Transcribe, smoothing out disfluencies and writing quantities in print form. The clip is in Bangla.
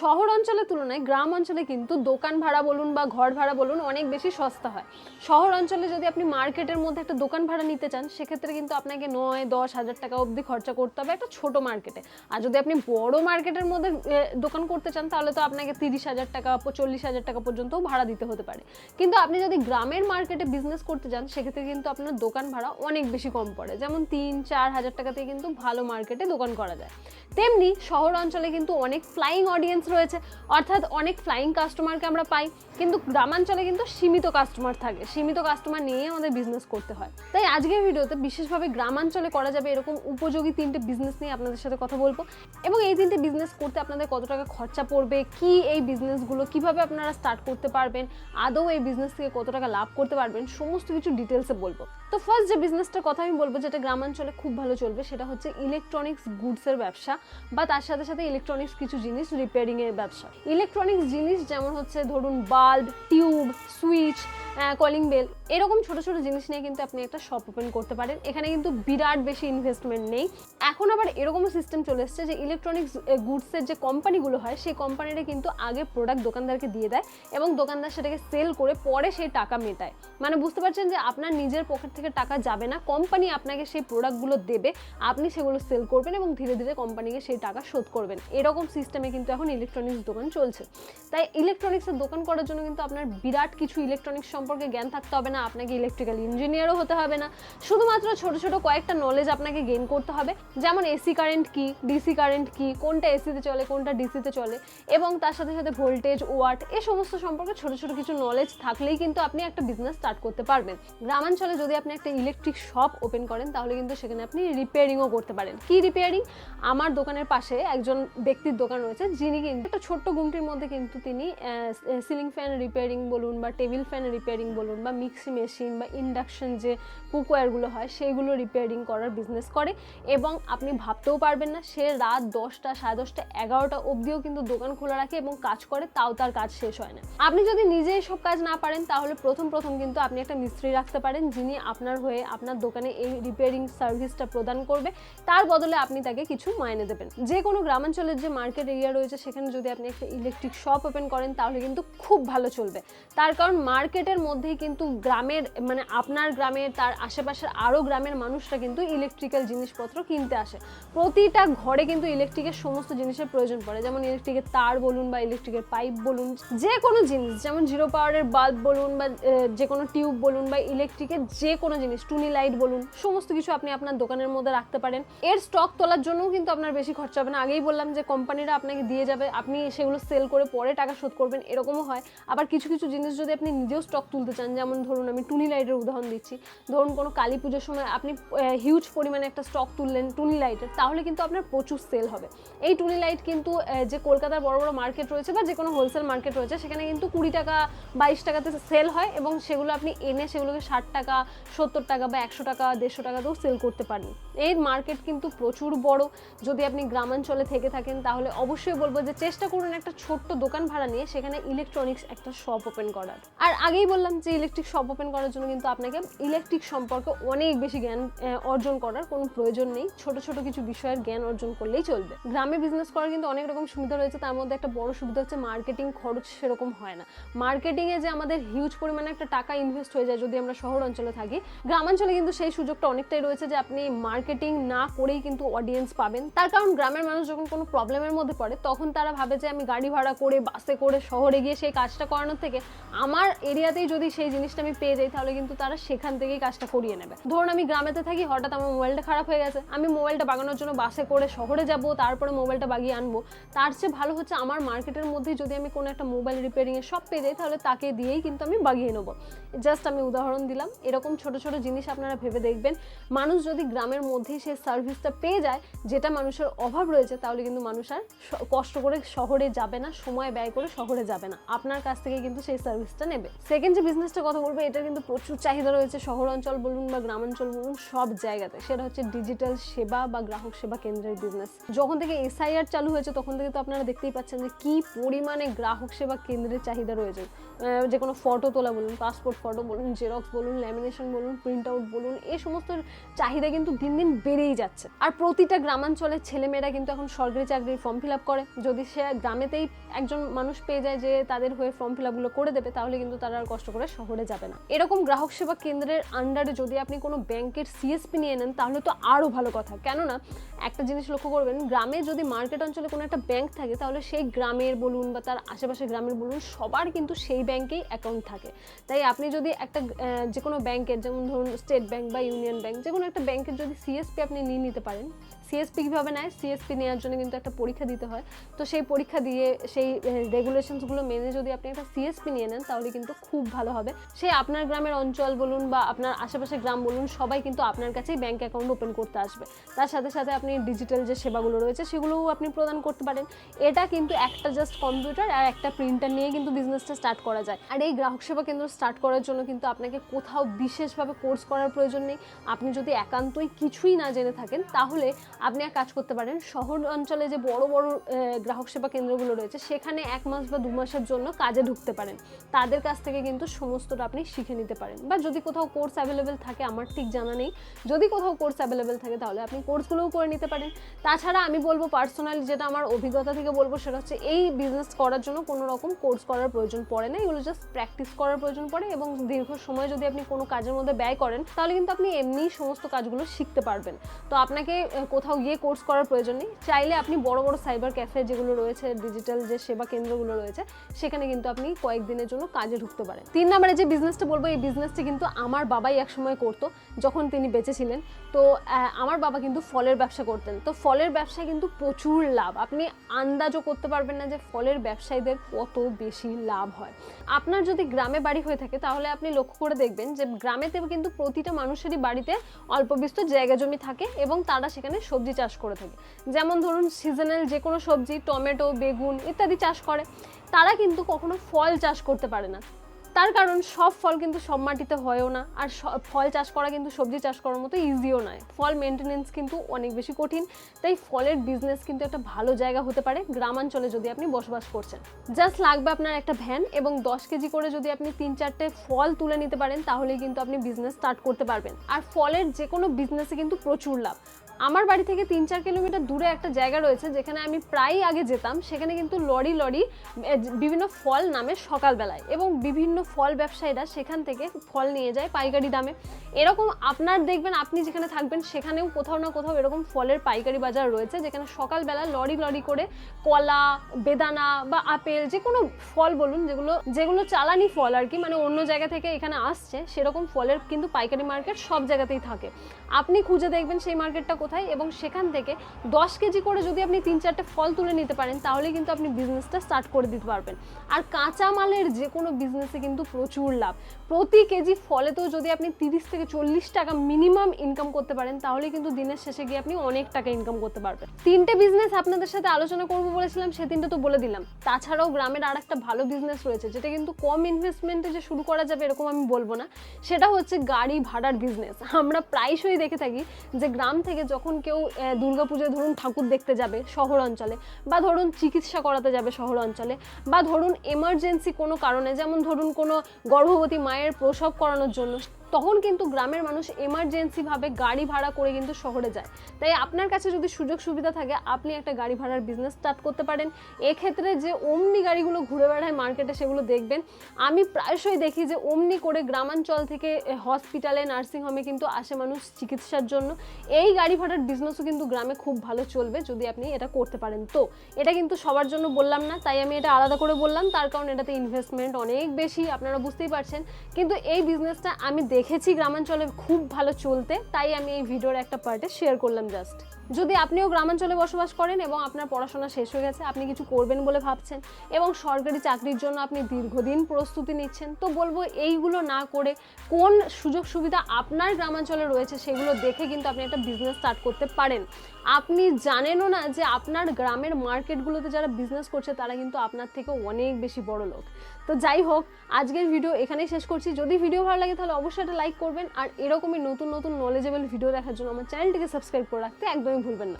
শহর অঞ্চলের তুলনায় গ্রাম অঞ্চলে কিন্তু দোকান ভাড়া বলুন বা ঘর ভাড়া বলুন অনেক বেশি সস্তা হয়। শহর অঞ্চলে যদি আপনি মার্কেটের মধ্যে একটা দোকান ভাড়া নিতে চান, সেক্ষেত্রে কিন্তু আপনাকে 9-10 হাজার টাকা অবধি খরচা করতে হবে একটা ছোট মার্কেটে। আর যদি আপনি বড় মার্কেটের মধ্যে দোকান করতে চান, তাহলে তো আপনাকে 30,000 টাকা 40,000 টাকা পর্যন্তও ভাড়া দিতে হতে পারে। কিন্তু আপনি যদি গ্রামের মার্কেটে বিজনেস করতে চান, সেক্ষেত্রে কিন্তু আপনার দোকান ভাড়া অনেক বেশি কম পড়ে, যেমন 3-4 হাজার টাকাতে কিন্তু ভালো মার্কেটে দোকান করা যায়। তেমনি শহর অঞ্চলে কিন্তু অনেক ফ্লাইং অডিয়েন্স রয়েছে, অর্থাৎ অনেক ফ্লাইং কাস্টমারকে আমরা পাই, কিন্তু গ্রামাঞ্চলে কিন্তু সীমিত কাস্টমার থাকে, সীমিত কাস্টমার নিয়েই আমাদের বিজনেস করতে হয়। তাই আজকের ভিডিওতে বিশেষভাবে গ্রামাঞ্চলে করা যাবে এরকম উপযোগী 3টে বিজনেস নিয়ে আপনাদের সাথে কথা বলবো, এবং এই 3টে বিজনেস করতে আপনাদের কত টাকা খরচা পড়বে, কি এই বিজনেসগুলো কিভাবে আপনারা স্টার্ট করতে পারবেন, আদৌ এই বিজনেস থেকে কত টাকা লাভ করতে পারবেন, সমস্ত কিছু ডিটেলসে বলবো। তো ফার্স্ট যে বিজনেসটার কথা আমি বলবো, যেটা গ্রামাঞ্চলে খুব ভালো চলবে, সেটা হচ্ছে ইলেকট্রনিক্স গুডসের ব্যবসা, বা তার সাথে সাথে ইলেকট্রনিক্স কিছু জিনিস রিপেয়ারিং এর ব্যবসা। ইলেকট্রনিক্স জিনিস যেমন হচ্ছে ধরুন bulb, tube, switch, calling bell, এরকম ছোট ছোট জিনিস নিয়ে কিন্তু আপনি একটা শপ ওপেন করতে পারেন। এখানে কিন্তু বিরাট বেশি ইনভেস্টমেন্ট নেই। এখন আবার এরকমও সিস্টেম চলে এসেছে যে ইলেকট্রনিক্স গুডসের যে কোম্পানিগুলো হয়, সেই কোম্পানিরা কিন্তু আগে প্রোডাক্ট দোকানদারকে দিয়ে দেয় এবং দোকানদার সেটাকে সেল করে পরে সেই টাকা মেটায়। মানে বুঝতে পারছেন যে আপনার নিজের পকেট থেকে টাকা যাবে না, কোম্পানি আপনাকে সেই প্রোডাক্টগুলো দেবে, আপনি সেগুলো সেল করবেন এবং ধীরে ধীরে কোম্পানিকে সেই টাকা শোধ করবেন। এরকম সিস্টেমে কিন্তু এখন ইলেকট্রনিক্স দোকান চলছে। তাই ইলেকট্রনিক্সের দোকান করার জন্য কিন্তু আপনার বিরাট কিছু ইলেকট্রনিক্স সম্পর্কে জ্ঞান থাকতে হবে না, আপনাকে ইলেকট্রিক্যাল ইঞ্জিনিয়ারও হতে হবে না, শুধুমাত্র ছোট ছোট কয়েকটা নলেজ আপনাকে গেইন করতে হবে, যেমন এসি কারেন্ট কি, ডিসি কারেন্ট কি, কোনটা এসিতে চলে কোনটা ডিসিতে চলে, এবং তার সাথে সাথে ভোল্টেজ, ওয়াট, এই সমস্ত সম্পর্কে ছোট ছোট কিছু নলেজ থাকলেই কিন্তু আপনি একটা বিজনেস স্টার্ট করতে পারবেন। গ্রামাঞ্চলে যদি আপনি একটা ইলেকট্রিক শপ ওপেন করেন, তাহলে কিন্তু সেখানে আপনি রিপেয়ারিংও করতে পারেন। কি রিপেয়ারিং? আমার দোকানের পাশে একজন ব্যক্তির দোকান রয়েছে, যিনি কিন্তু একটা ছোট্ট গুমটির মধ্যে কিন্তু তিনি সিলিং ফ্যান রিপেয়ারিং বলুন বা টেবিল ফ্যান রিপেয়ারিং বলুন বা মিক্সি মেশিন বা ইন্ডাকশন যে কুকওয়্যারগুলো হয় সেইগুলো রিপেয়ারিং করার বিজনেস করে। এবং আপনি ভাবতেও পারবেন না, সে রাত 10টা, 10:30, 11টা অবধিও কিন্তু দোকান খোলা রাখে এবং কাজ করে, তাও তার কাজ শেষ হয় না। আপনি যদি নিজে সব কাজ না পারেন, তাহলে প্রথম কিন্তু আপনি একটা মিস্ত্রি রাখতে পারেন, যিনি আপনার হয়ে আপনার দোকানে এই রিপেয়ারিং সার্ভিসটা প্রদান করবে, তার বদলে আপনি তাকে কিছু মাইনে দেবেন। যে কোনো গ্রামাঞ্চলের যে মার্কেট এরিয়া রয়েছে, সেখানে যদি আপনি একটা ইলেকট্রিক শপ ওপেন করেন, তাহলে কিন্তু খুব ভালো চলবে। তার কারণ মার্কেটের মধ্যেই কিন্তু গ্রামের, মানে আপনার গ্রামের, তার আশেপাশের আরও গ্রামের মানুষরা কিন্তু ইলেকট্রিক্যাল জিনিসপত্র কিনতে আসে। প্রতিটা ঘরে কিন্তু ইলেকট্রিকের সমস্ত জিনিসের প্রয়োজন পড়ে, যেমন ইলেকট্রিকের তার বলুন বা ইলেকট্রিকের পাইপ বলুন, যে কোনো জিনিস, যেমন 0 পাওয়ারের বাল্ব বলুন বা যে কোনো টিউব বলুন বা ইলেকট্রিকের যে কোনো জিনিস, টুনি লাইট বলুন, সমস্ত কিছু আপনি আপনার দোকানের মধ্যে রাখতে পারেন। এর স্টক তোলার জন্যও কিন্তু আপনার বেশি খরচা হবে না। আগেই বললাম যে কোম্পানিরা আপনাকে দিয়ে যাবে, আপনি সেগুলো সেল করে পরে টাকা শোধ করবেন, এরকমও হয়। আবার কিছু কিছু জিনিস যদি আপনি নিজেও স্টক তুলতে চান, যেমন ধরুন আমি টুনি লাইটের উদাহরণ দিচ্ছি, ধরুন কোনো কালী পুজোর সময় আপনি হিউজ পরিমাণে একটা স্টক তুললেন টুনি লাইটের, তাহলে কিন্তু আপনার প্রচুর সেল হবে। এই টুনি লাইট কিন্তু যে কলকাতার বড় বড় মার্কেট রয়েছে বা যে কোনো হোলসেল মার্কেট রয়েছে, সেখানে কিন্তু 20 টাকা 22 টাকাতে সেল হয়, এবং সেগুলো আপনি এনে সেগুলোকে 60 টাকা 70 টাকা বা 100 টাকা 150 টাকাতেও সেল করতে পারেন। এই মার্কেট কিন্তু প্রচুর বড়। যদি আপনি গ্রামাঞ্চলে থেকে থাকেন, তাহলে অবশ্যই বলবো যে চেষ্টা করুন একটা ছোট্ট দোকান ভাড়া নিয়ে সেখানে ইলেকট্রনিক্স একটা শপ ওপেন করার। আর আগেই বললাম যে ইলেকট্রিক শপ ওপেন করার জন্য কিন্তু আপনাকে ইলেকট্রিক সম্পর্কে অনেক বেশি জ্ঞান অর্জন করার কোনো প্রয়োজন নেই, ছোট ছোট কিছু বিষয়ের জ্ঞান অর্জন করলেই চলবে। গ্রামে বিজনেস করার কিন্তু অনেক রকম সুবিধা রয়েছে, তার মধ্যে একটা বড় সুবিধা হচ্ছে মার্কেটিং খরচ সেরকম হয় না। মার্কেটিংয়ে যে আমাদের হিউজ পরিমাণে একটা টাকা ইনভেস্ট হয়ে যায় যদি আমরা শহর অঞ্চলে থাকি, গ্রামাঞ্চলে কিন্তু সেই সুযোগটা অনেকটাই রয়েছে যে আপনি মার্কেটিং না করেই কিন্তু অডিয়েন্স পাবেন। তার কারণ গ্রামের মানুষ যখন কোনো প্রবলেমের মধ্যে পড়ে, তখন তারা ভাবে যে আমি গাড়ি ভাড়া করে বাসে করে শহরে গিয়ে সেই কাজটা করানোর থেকে আমার এরিয়াতেই যদি সেই জিনিসটা আমি পেয়ে যাই, তাহলে কিন্তু তারা সেখান থেকেই কাজটা করিয়ে নেবে। ধরুন আমি গ্রামেতে থাকি, হঠাৎ আমার মোবাইলটা খারাপ হয়ে গেছে, আমি মোবাইলটা বাগানোর জন্য বাসে করে শহরে যাব, তারপরে মোবাইলটা বাগিয়ে আনবো, তার চেয়ে ভালো হচ্ছে আমার মার্কেটের মধ্যেই যদি আমি কোনো একটা মোবাইল রিপেয়ারিং এর শপ পেয়ে যাই, তাহলে তাকে দিয়েই কিন্তু আমি বাগিয়ে নেবো। জাস্ট আমি উদাহরণ দিলাম। এরকম ছোট ছোট জিনিস আপনারা ভেবে দেখবেন, মানুষ যদি গ্রামের মধ্যেই সেই সার্ভিসটা পেয়ে যায় যেটা মানুষের অভাব রয়েছে, তাহলে কিন্তু মানুষ আর কষ্ট করে শহরে যাবে না, সময় ব্যয় করে শহরে যাবে না, আপনার কাছ থেকে কিন্তু সেই সার্ভিসটা নেবে। সেকেন্ড যে যে বিজনেসটার কথা বলবো এটা কিন্তু প্রচুর চাহিদা রয়েছে শহর অঞ্চল বলুন বা গ্রামাঞ্চল বলুন সব জায়গাতে, সেটা হচ্ছে ডিজিটাল সেবা বা গ্রাহক সেবা কেন্দ্রের বিজনেস। যখন থেকে SIR চালু হয়েছে তখন থেকে তো আপনারা দেখতেই পাচ্ছেন যে কি পরিমাণে গ্রাহক সেবা কেন্দ্রের চাহিদা রয়েছে। যে কোনো ফটো তোলা বলুন, পাসপোর্ট ফটো বলুন, জেরক্স বলুন, ল্যামিনেশন বলুন, প্রিন্ট আউট বলুন, এই সমস্ত চাহিদা কিন্তু দিন দিন বেড়েই যাচ্ছে। আর প্রতিটা গ্রামাঞ্চলের ছেলেমেয়েরা কিন্তু এখন সরকারি চাকরির ফর্ম ফিল আপ করে। যদি সে গ্রামেতেই একজন মানুষ পেয়ে যায় যে তাদের হয়ে ফর্ম ফিল আপগুলো করে দেবে, তাহলে কিন্তু তারা আর কষ্ট করে শহরে যাবে না। এরকম গ্রাহক সেবা কেন্দ্রের আন্ডারে যদি আপনি কোনো ব্যাংকের CSP নিয়ে নেন তাহলে তো আরও ভালো কথা। কেননা একটা জিনিস লক্ষ্য করবেন, গ্রামে যদি মার্কেট অঞ্চলে কোনো একটা ব্যাংক থাকে তাহলে সেই গ্রামের বলুন বা তার আশেপাশে গ্রামের বলুন সবার কিন্তু সেই ব্যাংকেই অ্যাকাউন্ট থাকে। তাই আপনি যদি একটা যে কোনো ব্যাংকের, যেমন ধরুন স্টেট ব্যাংক বা ইউনিয়ন ব্যাংক, যে কোনো একটা ব্যাংকের যদি CSP আপনি নিয়ে নিতে পারেন। CSP কীভাবে নেয়? CSP নেওয়ার জন্য কিন্তু একটা পরীক্ষা দিতে হয়। তো সেই পরীক্ষা দিয়ে সেই রেগুলেশনসগুলো মেনে যদি আপনি একটা CSP নিয়ে নেন তাহলে কিন্তু খুব ভালো হবে। সে আপনার গ্রামের অঞ্চল বলুন বা আপনার আশেপাশে গ্রাম বলুন সবাই কিন্তু আপনার কাছেই ব্যাংক অ্যাকাউন্ট ওপেন করতে আসবে। তার সাথে সাথে আপনি ডিজিটাল যে সেবাগুলো রয়েছে সেগুলোও আপনি প্রদান করতে পারেন। এটা কিন্তু একটা জাস্ট কম্পিউটার আর একটা প্রিন্টার নিয়ে কিন্তু বিজনেসটা স্টার্ট করা যায়। আর এই গ্রাহক সেবা কেন্দ্র স্টার্ট করার জন্য কিন্তু আপনাকে কোথাও বিশেষভাবে কোর্স করার প্রয়োজন নেই। আপনি যদি একান্তই কিছুই না জেনে থাকেন তাহলে আপনি এক কাজ করতে পারেন, শহর অঞ্চলে যে বড় বড় গ্রাহক সেবা কেন্দ্রগুলো রয়েছে সেখানে 1 মাস বা 2 মাসের জন্য কাজে ঢুকতে পারেন। তাদের কাছ থেকে কিন্তু সমস্তটা আপনি শিখে নিতে পারেন। বা যদি কোথাও কোর্স অ্যাভেলেবেল থাকে, আমার ঠিক জানা নেই, যদি কোথাও কোর্স অ্যাভেলেবেল থাকে তাহলে আপনি কোর্সগুলোও করে নিতে পারেন। তাছাড়া আমি বলবো পার্সোনালি, যেটা আমার অভিজ্ঞতা থেকে বলবো, সেটা হচ্ছে এই বিজনেস করার জন্য কোনো রকম কোর্স করার প্রয়োজন পড়ে না। এগুলো জাস্ট প্র্যাকটিস করার প্রয়োজন পড়ে এবং দীর্ঘ সময় যদি আপনি কোনো কাজের মধ্যে ব্যয় করেন তাহলে কিন্তু আপনি এমনিই সমস্ত কাজগুলো শিখতে পারবেন। তো আপনাকে কোথাও গিয়ে কোর্স করার প্রয়োজন নেই। চাইলে আপনি বড় বড় সাইবার ক্যাফে যেগুলো রয়েছে, ডিজিটাল যে সেবা কেন্দ্রগুলো রয়েছে, সেখানে কিন্তু আপনি কয়েকদিনের জন্য কাজে ঢুকতে পারেন। 3 নম্বরে যে বিজনেসটা বলবো, এই বিজনেসটি কিন্তু আমার বাবাই একসময় করতো যখন তিনি বেঁচে ছিলেন। তো আমার বাবা কিন্তু ফলের ব্যবসা করতেন। তো ফলের ব্যবসায় কিন্তু প্রচুর লাভ, আপনি আন্দাজও করতে পারবেন না যে ফলের ব্যবসায়ীদের কত বেশি লাভ হয়। আপনার যদি গ্রামে বাড়ি হয়ে থাকে তাহলে আপনি লক্ষ্য করে দেখবেন যে গ্রামেতে কিন্তু প্রতিটা মানুষেরই বাড়িতে অল্প বিস্তর জায়গা জমি থাকে এবং তারা সেখানে সবজি চাষ করে থাকে। যেমন ধরুন সিজনাল যে কোনো সবজি, টমেটো, বেগুন ইত্যাদি চাষ করে। তারা কিন্তু কখনো ফল চাষ করতে পারে না, তার কারণ সব ফল কিন্তু সব মাটিতে হয়ও না। আর ফল চাষ করা কিন্তু সবজি চাষ করার মতো ইজিও নয়। ফল মেনটেনেন্স কিন্তু অনেক বেশি কঠিন। তাই ফলের বিজনেস কিন্তু একটা ভালো জায়গা হতে পারে গ্রামাঞ্চলে যদি আপনি বসবাস করছেন। জাস্ট লাগবে আপনার একটা ভ্যান এবং 10 কেজি করে যদি আপনি 3-4টে ফল তুলে নিতে পারেন তাহলেই কিন্তু আপনি বিজনেস স্টার্ট করতে পারবেন। আর ফলের যে কোনো বিজনেসে কিন্তু প্রচুর লাভ। আমার বাড়ি থেকে 3-4 কিলোমিটার দূরে একটা জায়গা রয়েছে যেখানে আমি প্রায়ই আগে যেতাম। সেখানে কিন্তু লরি বিভিন্ন ফল নামে সকালবেলায়, এবং বিভিন্ন ফল ব্যবসায়ীরা সেখান থেকে ফল নিয়ে যায় পাইকারি দামে। এরকম আপনার দেখবেন আপনি যেখানে থাকবেন সেখানেও কোথাও না কোথাও এরকম ফলের পাইকারি বাজার রয়েছে, যেখানে সকালবেলা লরি করে কলা, বেদানা বা আপেল, যে কোনো ফল বলুন, যেগুলো চালানি ফল আর কি, মানে অন্য জায়গা থেকে এখানে আসছে, সেরকম ফলের কিন্তু পাইকারি মার্কেট সব জায়গাতেই থাকে। আপনি খুঁজে দেখবেন সেই মার্কেটটা কোথায়, এবং সেখান থেকে 10 কেজি করে যদি আপনি 3-4টে ফল তুলে নিতে পারেন তাহলে কিন্তু আপনি বিজনেসটা স্টার্ট করে দিতে পারবেন। আর কাঁচা মালের যে কোনো বিজনেসে কিন্তু প্রচুর লাভ। প্রতি কেজি ফলেতেও যদি আপনি 30 থেকে 40 টাকা মিনিমাম ইনকাম করতে পারেন তাহলে কিন্তু দিনের শেষে গিয়ে আপনি অনেক টাকা ইনকাম করতে পারবেন। 3টে বিজনেস আপনাদের সাথে আলোচনা করবো বলেছিলাম, সে 3টে তো বলে দিলাম। তাছাড়াও গ্রামের আর একটা ভালো বিজনেস রয়েছে যেটা কিন্তু কম ইনভেস্টমেন্টে যে শুরু করা যাবে এরকম আমি বলবো না, সেটা হচ্ছে গাড়ি ভাড়ার বিজনেস। আমরা প্রায়শই দেখে থাকি যে গ্রাম থেকে যখন কেউ দুর্গাপূজায় ধরুন ঠাকুর দেখতে যাবে শহর অঞ্চলে, বা ধরুন চিকিৎসা করাতে যাবে শহর অঞ্চলে, বা ধরুন এমার্জেন্সি কোনো কারণে, যেমন ধরুন কোনো গর্ভবতী মায়ের প্রসব করানোর জন্য, তখন কিন্তু গ্রামের মানুষ এমার্জেন্সিভাবে গাড়ি ভাড়া করে কিন্তু শহরে যায়। তাই আপনার কাছে যদি সুযোগ সুবিধা থাকে আপনি একটা গাড়ি ভাড়ার বিজনেস স্টার্ট করতে পারেন। এক্ষেত্রে যে ওমনি গাড়িগুলো ঘুরে বেড়ায় মার্কেটে সেগুলো দেখবেন, আমি প্রায়শই দেখি যে ওমনি করে গ্রামাঞ্চল থেকে হসপিটালে, নার্সিংহোমে কিন্তু আসে মানুষ চিকিৎসার জন্য। এই গাড়ি ভাড়ার বিজনেসও কিন্তু গ্রামে খুব ভালো চলবে যদি আপনি এটা করতে পারেন। তো এটা কিন্তু সবার জন্য বললাম না, তাই আমি এটা আলাদা করে বললাম, তার কারণ এটাতে ইনভেস্টমেন্ট অনেক বেশি, আপনারা বুঝতেই পারছেন। কিন্তু এই বিজনেসটা আমি দেখেছি গ্রামাঞ্চলে খুব ভালো চলতে, তাই আমি এই ভিডিওর একটা পার্টে শেয়ার করলাম জাস্ট। যদি আপনিও গ্রামাঞ্চলে বসবাস করেন এবং আপনার পড়াশোনা শেষ হয়ে গেছে, আপনি কিছু করবেন বলে ভাবছেন এবং সরকারি চাকরির জন্য আপনি দীর্ঘদিন প্রস্তুতি নিচ্ছেন, তো বলবো এইগুলো না করে কোন সুযোগ সুবিধা আপনার গ্রামাঞ্চলে রয়েছে সেগুলো দেখে কিন্তু আপনি একটা বিজনেস স্টার্ট করতে পারেন। আপনি জানেনও না যে আপনার গ্রামের মার্কেটগুলোতে যারা বিজনেস করছে তারা কিন্তু আপনার থেকে অনেক বেশি বড় লোক। তো যাই হোক, আজকের ভিডিও এখানেই শেষ করছি। যদি ভিডিও ভালো লাগে তাহলে অবশ্যই একটা লাইক করবেন, আর এরকমই নতুন নতুন নলেজেবল ভিডিও দেখার জন্য আমার চ্যানেলটিকে সাবস্ক্রাইব করে রাখতে একদমই ভুলবেন না।